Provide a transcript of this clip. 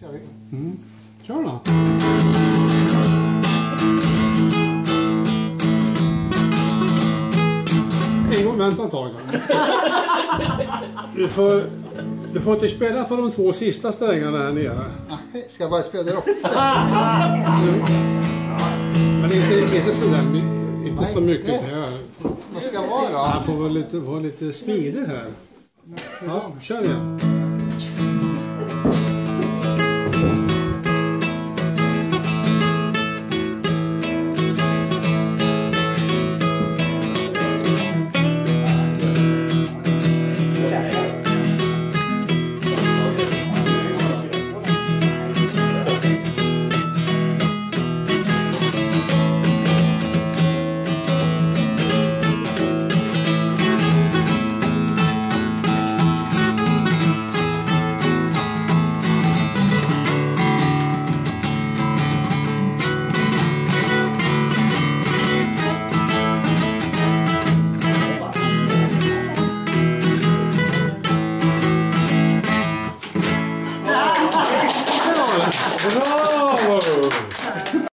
Kör vi. Kör då. En gång, vänta ett tag. Du får inte spela för de två sista strängarna här nere. Nej, ska jag bara spela det då? Men inte så mycket här. Vad ska jag vara då? Han får vara lite smidig här. Ja, kör igen. Bra!